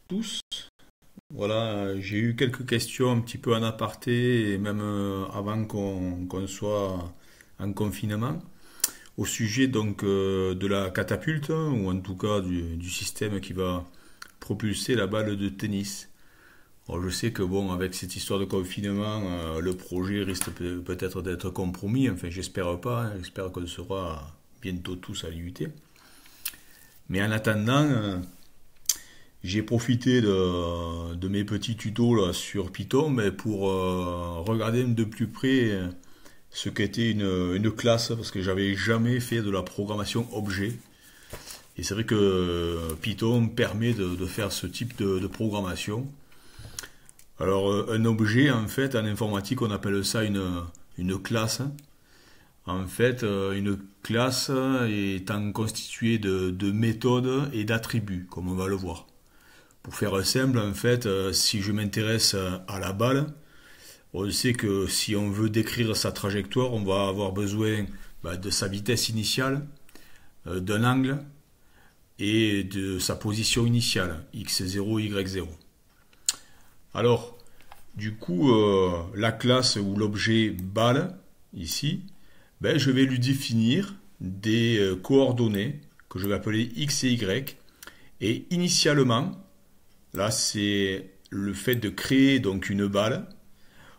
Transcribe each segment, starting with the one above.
tous. Voilà, j'ai eu quelques questions un petit peu en aparté et même avant qu'on soit en confinement au sujet de la catapulte ou en tout cas du système qui va propulser la balle de tennis. Alors, je sais que bon, avec cette histoire de confinement, le projet risque peut-être d'être compromis. Enfin, j'espère pas, hein. J'espère qu'on sera bientôt tous à l'IUT. Mais en attendant, j'ai profité de mes petits tutos là, sur Python mais pour regarder de plus près ce qu'était une classe, parce que j'avais jamais fait de la programmation objet. Et c'est vrai que Python permet de faire ce type de programmation. Alors, un objet, en fait, en informatique, on appelle ça une classe. En fait, une classe étant constituée de méthodes et d'attributs, comme on va le voir. Pour faire simple, en fait, si je m'intéresse à la balle, on sait que si on veut décrire sa trajectoire, on va avoir besoin de sa vitesse initiale, d'un angle et de sa position initiale, x0, y0. Alors, du coup, la classe ou l'objet balle, ici, je vais lui définir des coordonnées que je vais appeler x et y. Et initialement, là, c'est le fait de créer donc une balle.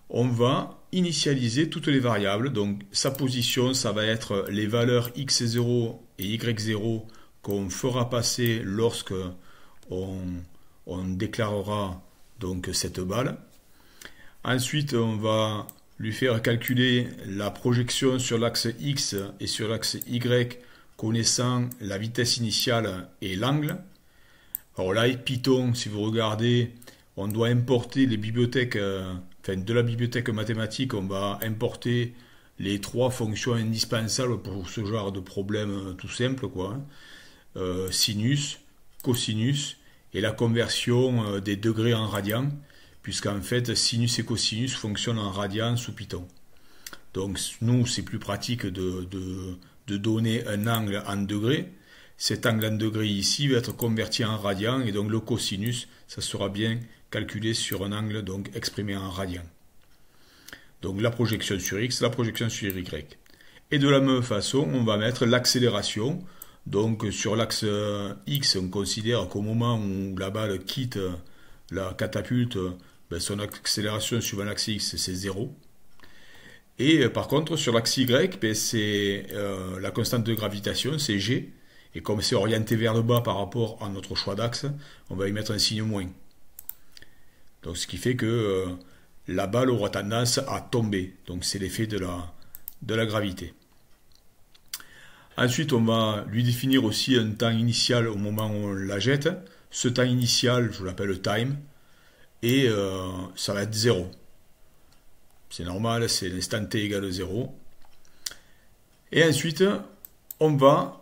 On va initialiser toutes les variables. Donc, sa position, ça va être les valeurs x0 et y0 qu'on fera passer lorsque on, on déclarera donc cette balle. Ensuite, on va lui faire calculer la projection sur l'axe X et sur l'axe Y, connaissant la vitesse initiale et l'angle. Alors là, Python, si vous regardez, on doit importer les bibliothèques, de la bibliothèque mathématique, on va importer les trois fonctions indispensables pour ce genre de problème tout simple, quoi, hein. Sinus, cosinus et la conversion des degrés en radians, puisqu'en fait sinus et cosinus fonctionnent en radians sous Python. Donc nous, c'est plus pratique de donner un angle en degrés. Cet angle en degrés ici va être converti en radians et donc le cosinus, ça sera bien calculé sur un angle donc exprimé en radians. Donc la projection sur X, la projection sur Y. Et de la même façon, on va mettre l'accélération. Donc sur l'axe X, on considère qu'au moment où la balle quitte la catapulte, son accélération suivant l'axe X, c'est 0. Et par contre, sur l'axe Y, c'est la constante de gravitation, c'est G. Et comme c'est orienté vers le bas par rapport à notre choix d'axe, on va y mettre un signe moins. Donc ce qui fait que la balle aura tendance à tomber. Donc c'est l'effet de la gravité. Ensuite, on va lui définir aussi un temps initial au moment où on la jette. Ce temps initial, je l'appelle time, et ça va être 0. C'est normal, c'est l'instant t égale 0. Et ensuite, on va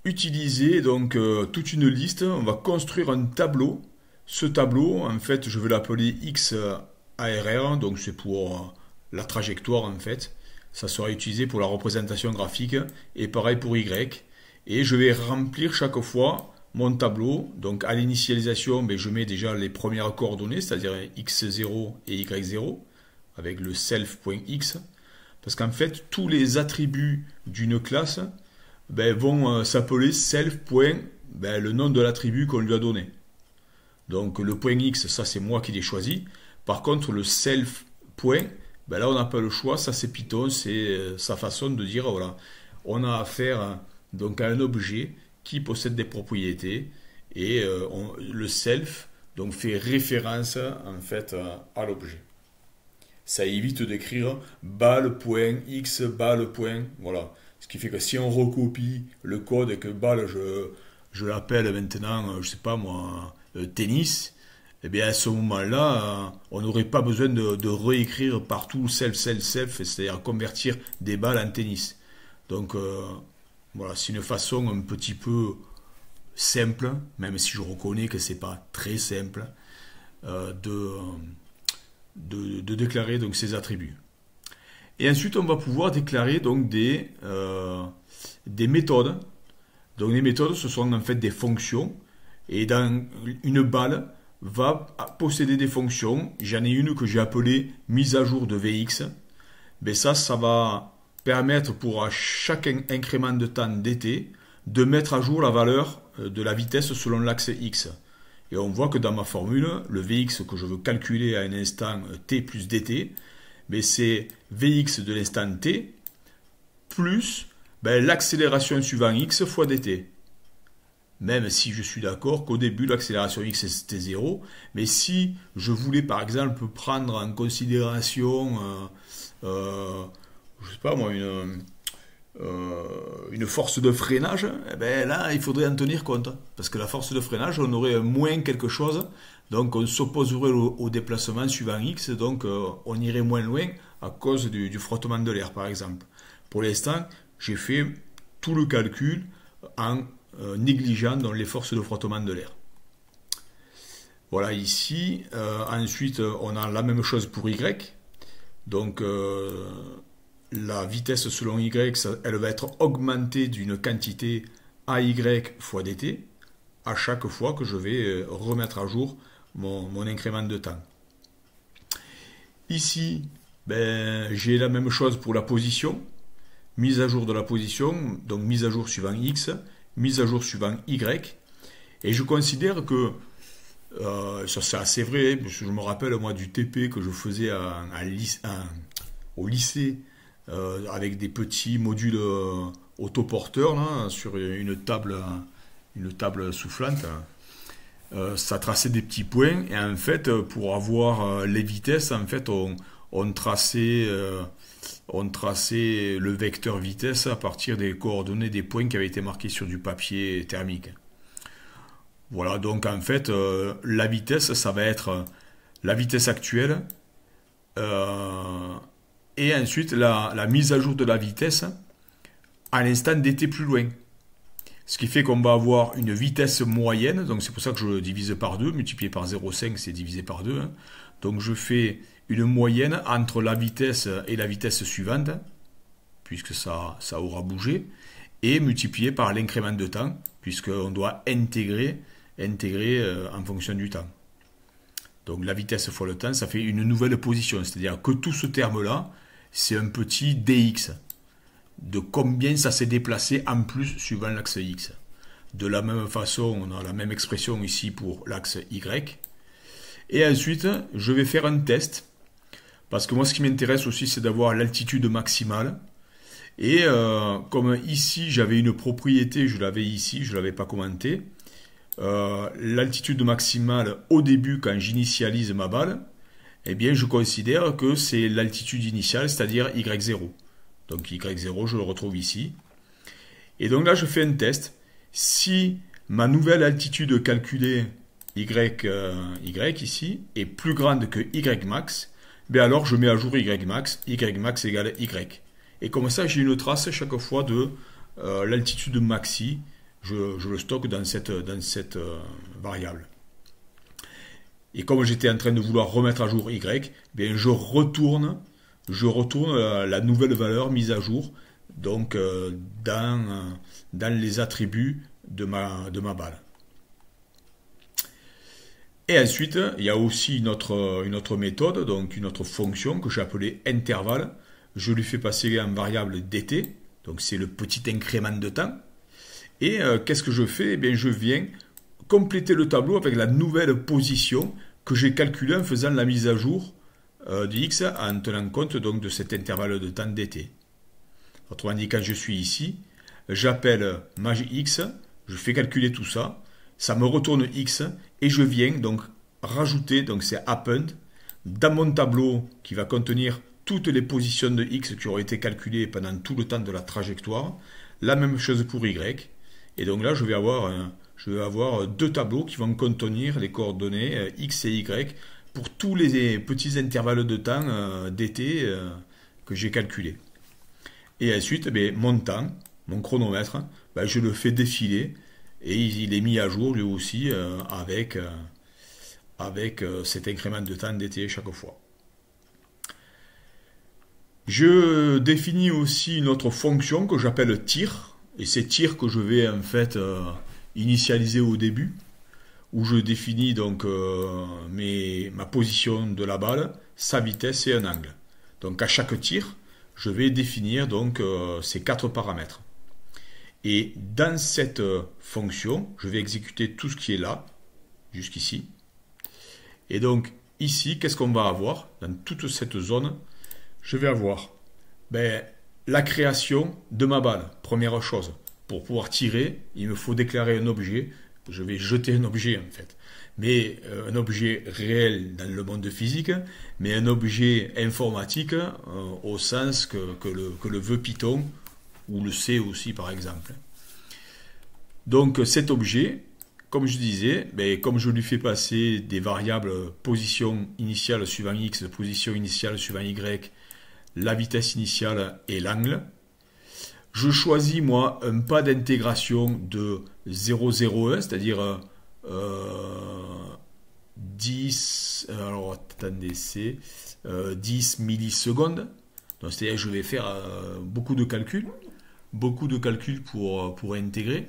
utiliser donc toute une liste, on va construire un tableau. Ce tableau, en fait, je vais l'appeler XARR, donc c'est pour la trajectoire en fait. Ça sera utilisé pour la représentation graphique et pareil pour Y. Et je vais remplir chaque fois mon tableau. Donc à l'initialisation, je mets déjà les premières coordonnées, c'est-à-dire x0 et y0 avec le self.x. Parce qu'en fait, tous les attributs d'une classe vont s'appeler self. Le nom de l'attribut qu'on lui a donné. Donc le point x, ça c'est moi qui l'ai choisi. Par contre, le self. Là, on n'a pas le choix, ça c'est Python, c'est sa façon de dire, voilà, on a affaire donc à un objet qui possède des propriétés et le self donc fait référence en fait à l'objet. Ça évite d'écrire balle.x, balle. Voilà. Ce qui fait que si on recopie le code et que balle, je l'appelle maintenant, je sais pas moi, tennis, et bien à ce moment-là, on n'aurait pas besoin de réécrire partout self, c'est-à-dire convertir des balles en tennis. Donc voilà, c'est une façon un petit peu simple, même si je reconnais que c'est pas très simple, de déclarer donc ces attributs. Et ensuite, on va pouvoir déclarer donc des méthodes. Donc les méthodes, ce sont en fait des fonctions. Et dans une balle, va posséder des fonctions. J'en ai une que j'ai appelée mise à jour de Vx. Mais ça va permettre pour chaque incrément de temps dt de mettre à jour la valeur de la vitesse selon l'axe x. Et on voit que dans ma formule, le Vx que je veux calculer à un instant t plus dt, c'est Vx de l'instant t plus l'accélération suivant x fois dt. Même si je suis d'accord qu'au début, l'accélération x c'était 0, mais si je voulais par exemple prendre en considération, je sais pas moi, une force de freinage, là il faudrait en tenir compte. Parce que la force de freinage, on aurait moins quelque chose, donc on s'opposerait au déplacement suivant x, donc on irait moins loin à cause du frottement de l'air par exemple. Pour l'instant, j'ai fait tout le calcul en négligeant donc, les forces de frottement de l'air. Voilà ici. Ensuite, on a la même chose pour y. Donc, la vitesse selon y, elle va être augmentée d'une quantité AY fois dt à chaque fois que je vais remettre à jour mon incrément de temps. Ici, j'ai la même chose pour la position. Mise à jour de la position, donc mise à jour suivant x, mise à jour suivant y. Et je considère que, ça c'est assez vrai, parce que je me rappelle moi du TP que je faisais au lycée, avec des petits modules autoporteurs là, sur une table soufflante. Ça traçait des petits points et en fait pour avoir les vitesses, en fait on traçait le vecteur vitesse à partir des coordonnées des points qui avaient été marqués sur du papier thermique. Voilà, donc en fait, la vitesse, ça va être la vitesse actuelle et ensuite la mise à jour de la vitesse à l'instant dt plus loin. Ce qui fait qu'on va avoir une vitesse moyenne, donc c'est pour ça que je divise par 2, multiplié par 0,5 c'est divisé par 2. Hein. Donc je fais une moyenne entre la vitesse et la vitesse suivante, puisque ça aura bougé, et multiplié par l'incrément de temps, puisqu'on doit intégrer en fonction du temps. Donc la vitesse fois le temps, ça fait une nouvelle position, c'est-à-dire que tout ce terme-là, c'est un petit dx, de combien ça s'est déplacé en plus suivant l'axe x. De la même façon, on a la même expression ici pour l'axe y. Et ensuite, je vais faire un test. Parce que moi, ce qui m'intéresse aussi, c'est d'avoir l'altitude maximale. Et comme ici, j'avais une propriété, je l'avais ici, je ne l'avais pas commenté. L'altitude maximale au début, quand j'initialise ma balle, eh bien, je considère que c'est l'altitude initiale, c'est-à-dire y0. Donc y0, je le retrouve ici. Et donc là, je fais un test. Si ma nouvelle altitude calculée, y ici, est plus grande que y max, alors je mets à jour y max égale y. Et comme ça, j'ai une trace chaque fois de l'altitude maxi. Je le stocke dans cette variable. Et comme j'étais en train de vouloir remettre à jour y, je retourne la nouvelle valeur mise à jour donc dans les attributs de ma balle. Et ensuite, il y a aussi une autre méthode, donc une autre fonction que j'ai appelée intervalle. Je lui fais passer en variable dt, donc c'est le petit incrément de temps. Et qu'est-ce que je fais? Je viens compléter le tableau avec la nouvelle position que j'ai calculée en faisant la mise à jour de x en tenant compte donc de cet intervalle de temps dt. Autrement dit, quand je suis ici, j'appelle maj x, je fais calculer tout ça, ça me retourne x et je viens donc rajouter, donc c'est append, dans mon tableau qui va contenir toutes les positions de x qui auraient été calculées pendant tout le temps de la trajectoire, la même chose pour y. Et donc là, je vais avoir deux tableaux qui vont contenir les coordonnées x et y pour tous les petits intervalles de temps dt que j'ai calculés. Et ensuite, mon temps, mon chronomètre, je le fais défiler et il est mis à jour lui aussi avec cet incrément de temps dt chaque fois. Je définis aussi une autre fonction que j'appelle tir, et c'est tir que je vais en fait initialiser au début, où je définis donc ma position de la balle, sa vitesse et un angle. Donc à chaque tir, je vais définir donc ces 4 paramètres. Et dans cette fonction, je vais exécuter tout ce qui est là, jusqu'ici. Et donc ici, qu'est-ce qu'on va avoir? Dans toute cette zone, je vais avoir la création de ma balle, première chose. Pour pouvoir tirer, il me faut déclarer un objet. Je vais jeter un objet en fait. Mais un objet réel dans le monde physique, mais un objet informatique au sens que le veut Python, ou le C aussi par exemple. Donc cet objet, comme je disais, comme je lui fais passer des variables position initiale suivant X, position initiale suivant Y, la vitesse initiale et l'angle, je choisis moi un pas d'intégration de 0,01, c'est-à-dire 10, alors attendez, c'est 10 millisecondes. Donc c'est-à-dire que je vais faire beaucoup de calculs pour intégrer.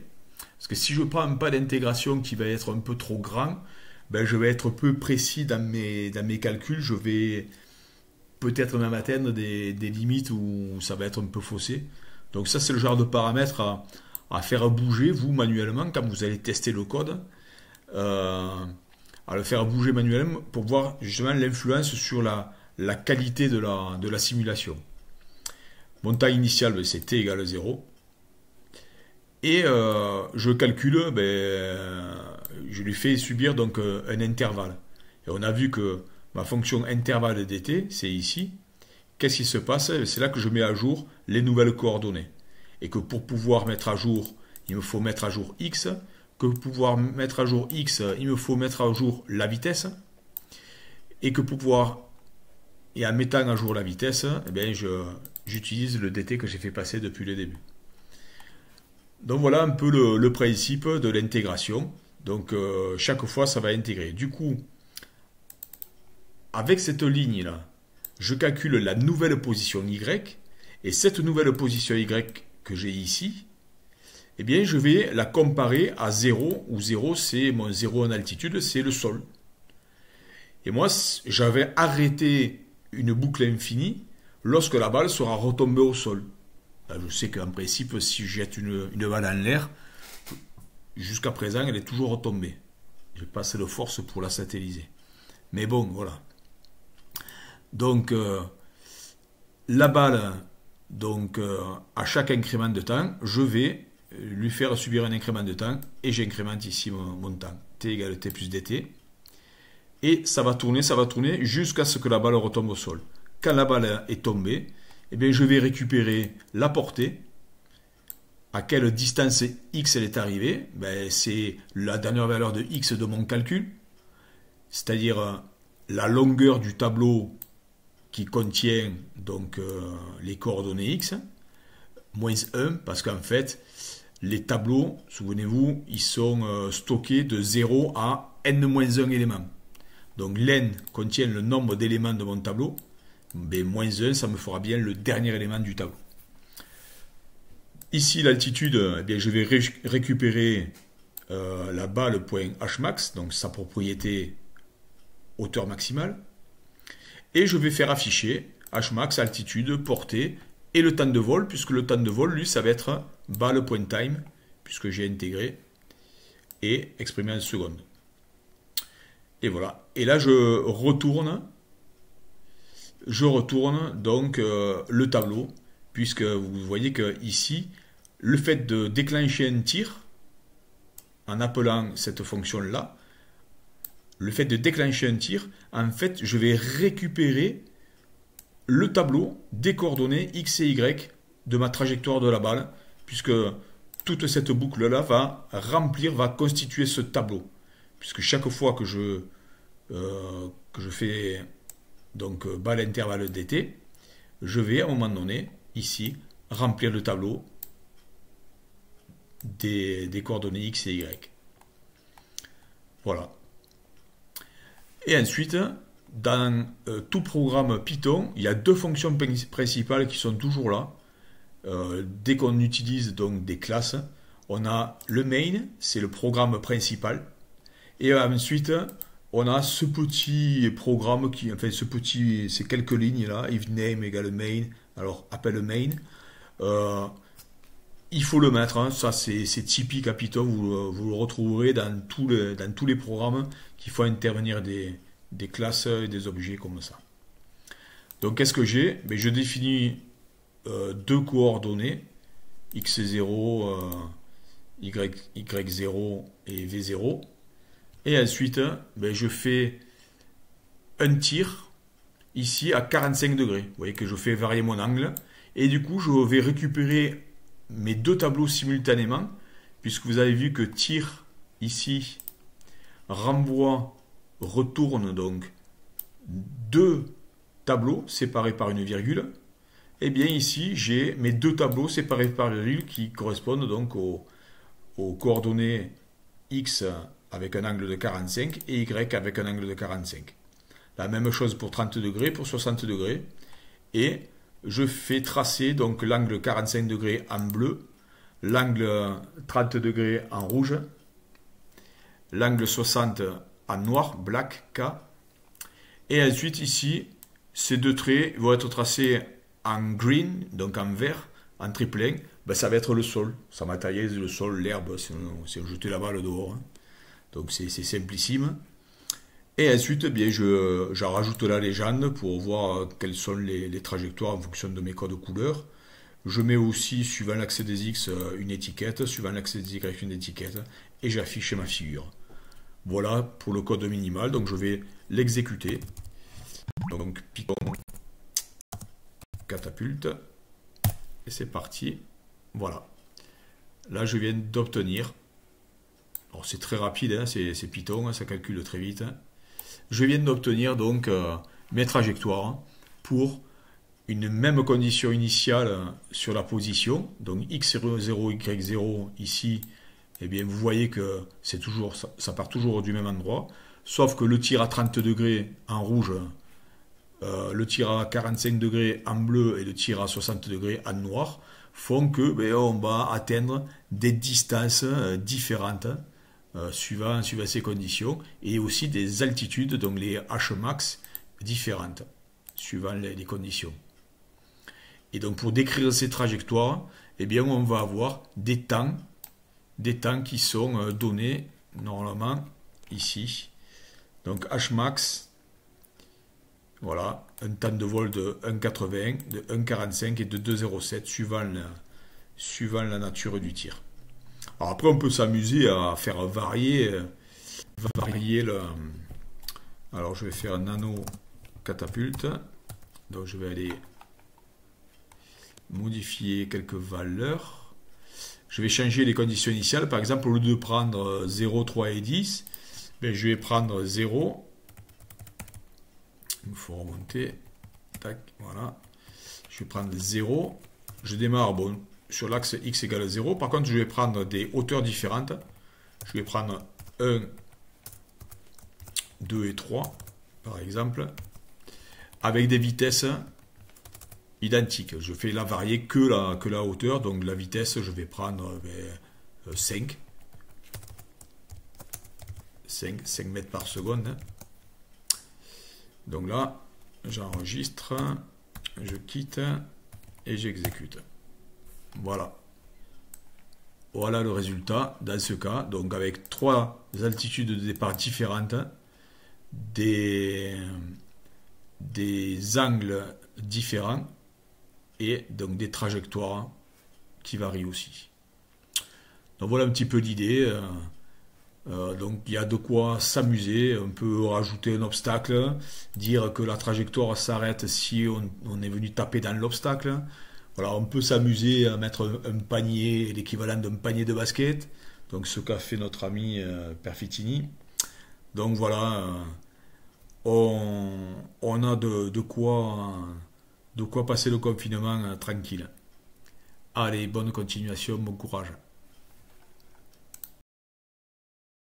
Parce que si je prends un pas d'intégration qui va être un peu trop grand, je vais être peu précis dans mes calculs. Je vais peut-être même atteindre des limites où ça va être un peu faussé. Donc ça, c'est le genre de paramètre à faire bouger, vous, manuellement, quand vous allez tester le code. À le faire bouger manuellement pour voir justement l'influence sur la qualité de la simulation. Mon temps initial, c'est t égale 0. Et je calcule, je lui fais subir donc un intervalle. Et on a vu que ma fonction intervalle dt, c'est ici. Qu'est-ce qui se passe? C'est là que je mets à jour les nouvelles coordonnées. Et que pour pouvoir mettre à jour, il me faut mettre à jour x. Que pour pouvoir mettre à jour x, il me faut mettre à jour la vitesse. Et que pour pouvoir, et en mettant à jour la vitesse, j'utilise le dt que j'ai fait passer depuis le début. Donc voilà un peu le principe de l'intégration. Donc chaque fois ça va intégrer. Du coup, avec cette ligne là, je calcule la nouvelle position y, et cette nouvelle position y que j'ai ici, je vais la comparer à 0, où 0 c'est mon 0 en altitude, c'est le sol. Et moi j'avais arrêté une boucle infinie lorsque la balle sera retombée au sol. Je sais qu'en principe, si je jette une balle en l'air, jusqu'à présent, elle est toujours retombée. J'ai pas assez de force pour la satelliser. Mais bon, voilà. Donc, la balle, à chaque incrément de temps, je vais lui faire subir un incrément de temps et j'incrémente ici mon temps. T égale T plus dt. Et ça va tourner jusqu'à ce que la balle retombe au sol. Quand la balle est tombée, je vais récupérer la portée. À quelle distance x elle est arrivée? C'est la dernière valeur de x de mon calcul, c'est-à-dire la longueur du tableau qui contient donc les coordonnées x, moins 1, parce qu'en fait, les tableaux, souvenez-vous, ils sont stockés de 0 à n-1 éléments. Donc l'n contient le nombre d'éléments de mon tableau, moins 1, ça me fera bien le dernier élément du tableau. Ici, l'altitude, je vais récupérer la balle point Hmax, donc sa propriété hauteur maximale, et je vais faire afficher Hmax, altitude, portée, et le temps de vol, puisque le temps de vol, lui, ça va être balle point time, puisque j'ai intégré, et exprimé en secondes. Et voilà. Et là, je retourne donc le tableau, puisque vous voyez que ici, le fait de déclencher un tir, en appelant cette fonction-là, le fait de déclencher un tir, en fait, je vais récupérer le tableau des coordonnées x et y de ma trajectoire de la balle, puisque toute cette boucle-là va constituer ce tableau. Puisque chaque fois que je fais donc balle intervalle dt, je vais à un moment donné, ici, remplir le tableau des coordonnées x et y. Voilà. Et ensuite, dans tout programme Python, il y a deux fonctions principales qui sont toujours là. Dès qu'on utilise donc des classes, on a le main, c'est le programme principal. Et ensuite, on a ce petit programme qui, enfin, ces quelques lignes là, if name égale main, alors appelle main. Euh, il faut le mettre, hein, ça c'est typique à Python, vous le retrouverez dans tous les programmes qui font intervenir des classes et des objets comme ça. Donc qu'est-ce que j'ai? Ben, je définis deux coordonnées, x0, y0 et v0. Et ensuite, ben, je fais un tir ici à 45 degrés. Vous voyez que je fais varier mon angle. Et du coup, je vais récupérer mes deux tableaux simultanément, puisque vous avez vu que tir ici renvoie, retourne donc deux tableaux séparés par une virgule. Et bien ici, j'ai mes deux tableaux séparés par une virgule qui correspondent donc aux coordonnées x avec un angle de 45 et y avec un angle de 45. La même chose pour 30 degrés, pour 60 degrés. Et je fais tracer donc l'angle 45 degrés en bleu, l'angle 30 degrés en rouge, l'angle 60 en noir, black, K. Et ensuite ici, ces deux traits vont être tracés en green, donc en vert, en triple 1. Ben, ça va être le sol, ça matérialise le sol, l'herbe, si on jetait la balle dehors. Hein. Donc c'est simplissime. Et ensuite, eh bien, j'en rajoute la légende pour voir quelles sont les trajectoires en fonction de mes codes couleurs. Je mets aussi, suivant l'axe des X, une étiquette, suivant l'axe des Y, une étiquette, et j'affiche ma figure. Voilà pour le code minimal, donc je vais l'exécuter. Donc Python catapulte, et c'est parti. Voilà. Là, je viens d'obtenir. Alors c'est très rapide, hein, c'est Python, hein, ça calcule très vite. Hein. Je viens d'obtenir donc mes trajectoires pour une même condition initiale sur la position. Donc x0, y0 ici, eh bien vous voyez que c'est toujours ça part toujours du même endroit, sauf que le tir à 30 degrés en rouge, le tir à 45 degrés en bleu et le tir à 60 degrés en noir font que ben, on va atteindre des distances différentes. Suivant ces conditions, et aussi des altitudes, donc les Hmax différentes, suivant les conditions. Et donc pour décrire ces trajectoires, eh bien on va avoir des temps qui sont donnés normalement ici. Donc Hmax, voilà, un temps de vol de 1,80, de 1,45 et de 2,07 suivant la nature du tir. Alors après, on peut s'amuser à faire varier le... Alors, je vais faire un nano catapulte. Donc, je vais aller modifier quelques valeurs. Je vais changer les conditions initiales. Par exemple, au lieu de prendre 0, 3 et 10, ben, je vais prendre 0. Il faut remonter. Tac, voilà. Je vais prendre 0. Je démarre, bon, sur l'axe x égale 0. Par contre, je vais prendre des hauteurs différentes. Je vais prendre 1, 2 et 3, par exemple, avec des vitesses identiques. Je fais la varier que la hauteur. Donc la vitesse, je vais prendre 5 mètres par seconde. Donc là, j'enregistre, je quitte et j'exécute. Voilà. Voilà le résultat dans ce cas. Donc avec trois altitudes de départ différentes, des angles différents et donc des trajectoires qui varient aussi. Donc voilà un petit peu l'idée. Donc il y a de quoi s'amuser. On peut rajouter un obstacle, dire que la trajectoire s'arrête si on est venu taper dans l'obstacle. Voilà, on peut s'amuser à mettre un panier, l'équivalent d'un panier de basket, donc ce qu'a fait notre ami Perfitini. Donc voilà, on a de quoi passer le confinement tranquille. Allez, bonne continuation, bon courage.